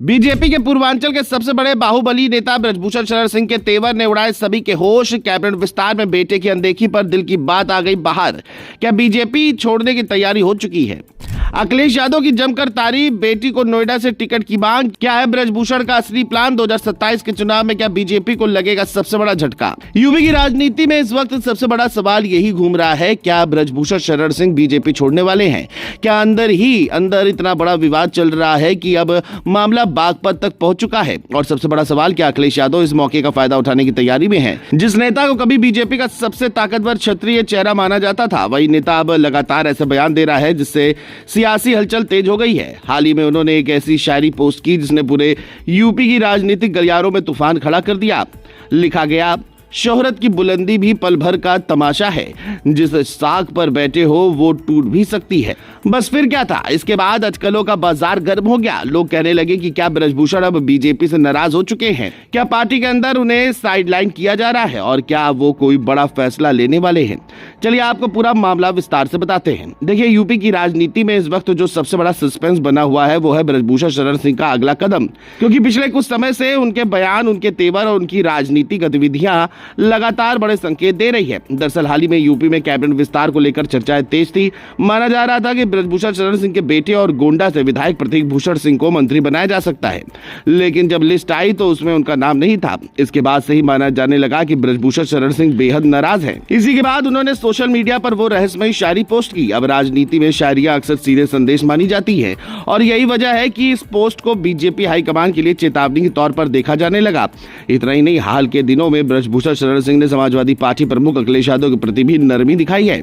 BJP के पूर्वांचल के सबसे बड़े बाहुबली नेता ब्रजभूषण शरण सिंह के तेवर ने उड़ाए सभी के होश। कैबिनेट विस्तार में बेटे की अनदेखी पर दिल की बात आ गई बाहर। क्या बीजेपी छोड़ने की तैयारी हो चुकी है? अखिलेश यादव की जमकर तारीफ, बेटी को नोएडा से टिकट की मांग। क्या है ब्रजभूषण का असली प्लान? 2027 के चुनाव में क्या बीजेपी को लगेगा सबसे बड़ा झटका? यूपी की राजनीति में इस वक्त सबसे बड़ा सवाल यही घूम रहा है, क्या ब्रजभूषण शरण सिंह बीजेपी छोड़ने वाले हैं? क्या अंदर ही अंदर इतना बड़ा विवाद चल रहा है कि अब मामला बागपत तक पहुंच चुका है? और सबसे बड़ा सवाल, क्या अखिलेश यादव इस मौके का फायदा उठाने की तैयारी में है? जिस नेता को कभी बीजेपी का सबसे ताकतवर क्षत्रिय चेहरा माना जाता था, वही नेता अब लगातार ऐसे बयान दे रहा है जिससे सियासी हलचल तेज हो गई है। हाल ही में उन्होंने एक ऐसी शायरी पोस्ट की जिसने पूरे यूपी की राजनीतिक गलियारों में तूफान खड़ा कर दिया। लिखा गया, शोहरत की बुलंदी भी पल भर का तमाशा है, जिस साख पर बैठे हो वो टूट भी सकती है। बस फिर क्या था? इसके बाद अटकलों का बाजार गर्म हो गया। लोग कहने लगे कि क्या ब्रजभूषण अब बीजेपी से नाराज हो चुके हैं? क्या पार्टी के अंदर उन्हें साइडलाइन किया जा रहा है? और क्या वो कोई बड़ा फैसला लेने वाले हैं? चलिए आपको पूरा मामला विस्तार से बताते हैं। देखिए, यूपी की राजनीति में इस वक्त जो सबसे बड़ा सस्पेंस बना हुआ है वो है ब्रजभूषण शरण सिंह का अगला कदम। क्योंकि पिछले कुछ समय से उनके बयान, उनके तेवर और उनकी राजनीतिक गतिविधियां लगातार बड़े संकेत दे रही है। दरअसल हाल ही में यूपी में कैबिनेट विस्तार को लेकर चर्चाएं तेज थी। माना जा रहा था कि ब्रजभूषण शरण सिंह के बेटे और गोंडा से विधायक प्रतीक भूषण सिंह को मंत्री बनाया जा सकता है, लेकिन जब लिस्ट आई तो उसमें उनका नाम नहीं था। इसके बाद से ही माना जाने लगा कि ब्रजभूषण शरण सिंह बेहद नाराज हैं। इसी के बाद उन्होंने सोशल मीडिया पर वो रहस्यमयी शायरी पोस्ट की। अब राजनीति में शायरियां अक्सर सीधे संदेश मानी जाती है और यही वजह है कि इस पोस्ट को बीजेपी हाईकमान के लिए चेतावनी के तौर पर देखा जाने लगा। इतना ही नहीं, हाल के दिनों में ब्रजभूषण शरण सिंह ने समाजवादी पार्टी प्रमुख अखिलेश यादव के प्रति भी नरमी दिखाई है।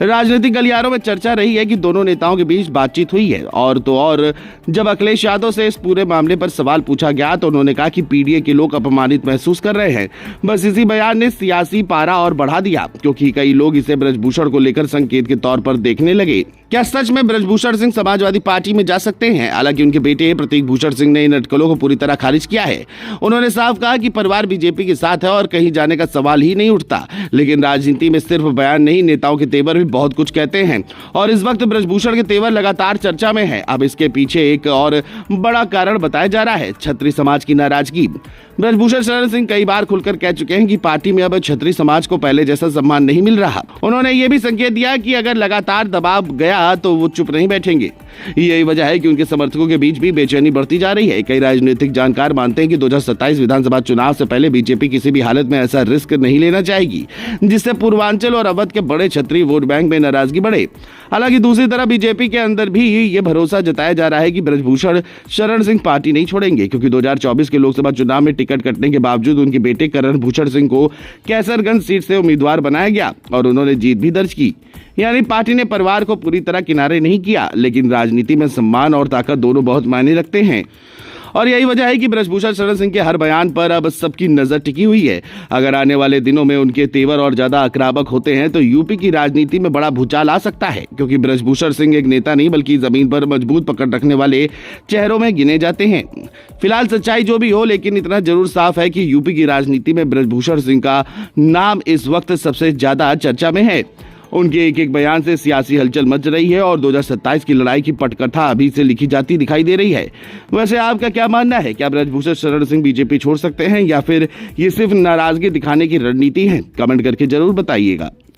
राजनीतिक गलियारों में चर्चा रही है कि दोनों नेताओं के बीच बातचीत हुई है। और तो और जब अखिलेश यादव से इस पूरे मामले पर सवाल पूछा गया तो उन्होंने कहा कि पीडीए के लोग अपमानित महसूस कर रहे हैं। बस इसी बयान ने सियासी पारा और बढ़ा दिया, क्योंकि कई लोग इसे ब्रजभूषण को लेकर संकेत के तौर पर देखने लगे। क्या सच में ब्रजभूषण सिंह समाजवादी पार्टी में जा सकते हैं? हालांकि उनके बेटे प्रतीक भूषण सिंह ने इन अटकलों को पूरी तरह खारिज किया है। उन्होंने साफ कहा कि परिवार बीजेपी के साथ है और कहीं जाने का सवाल ही नहीं उठता। लेकिन राजनीति में सिर्फ बयान नहीं, नेताओं के तेवर भी बहुत कुछ कहते हैं और इस वक्त ब्रजभूषण के तेवर लगातार चर्चा में है। अब इसके पीछे एक और बड़ा कारण बताया जा रहा है, क्षत्रिय समाज की नाराजगी। ब्रजभूषण शरण सिंह कई बार खुलकर कह चुके हैं कि पार्टी में अब क्षत्रिय समाज को पहले जैसा सम्मान नहीं मिल रहा। उन्होंने ये भी संकेत दिया कि अगर लगातार दबाव गया तो वो चुप नहीं बैठेंगे। यही वजह है कि उनके समर्थकों के बीच भी बेचैनी बढ़ती जा रही है। कई राजनीतिक जानकार मानते हैं कि 2027 विधानसभा चुनाव से पहले बीजेपी किसी भी हालत में ऐसा रिस्क नहीं लेना चाहेगी जिससे पूर्वांचल और अवध के बड़े क्षत्रिय वोट बैंक में नाराजगी बढ़े। हालांकि दूसरी तरफ बीजेपी के अंदर भी ये भरोसा जताया जा रहा है कि ब्रजभूषण शरण सिंह पार्टी नहीं छोड़ेंगे, क्योंकि 2024 के लोकसभा चुनाव में टिकट कटने के बावजूद उनके बेटे करण भूषण सिंह को कैसरगंज सीट से उम्मीदवार बनाया गया और उन्होंने जीत भी दर्ज की। यानी पार्टी ने परिवार को पूरी तरह किनारे नहीं किया, लेकिन राजनीति में सम्मान और ताकत दोनों बहुत मायने रखते हैं। और यही वजह है कि ब्रजभूषण शरण सिंह के हर बयान पर अब सबकी नजर टिकी हुई है। अगर आने वाले दिनों में उनके तेवर और ज्यादा आक्रामक होते हैं तो यूपी की राजनीति में बड़ा भूचाल आ सकता है, क्योंकि ब्रजभूषण सिंह एक नेता नहीं बल्कि जमीन पर मजबूत पकड़ रखने वाले चेहरों में गिने जाते हैं। फिलहाल सच्चाई जो भी हो, लेकिन इतना जरूर साफ है कि यूपी की राजनीति में ब्रजभूषण सिंह का नाम इस वक्त सबसे ज्यादा चर्चा में है। उनके एक एक बयान से सियासी हलचल मच रही है और 2027 की लड़ाई की पटकथा अभी से लिखी जाती दिखाई दे रही है। वैसे आपका क्या मानना है? क्या ब्रजभूषण शरण सिंह बीजेपी छोड़ सकते हैं या फिर ये सिर्फ नाराजगी दिखाने की रणनीति है? कमेंट करके जरूर बताइएगा।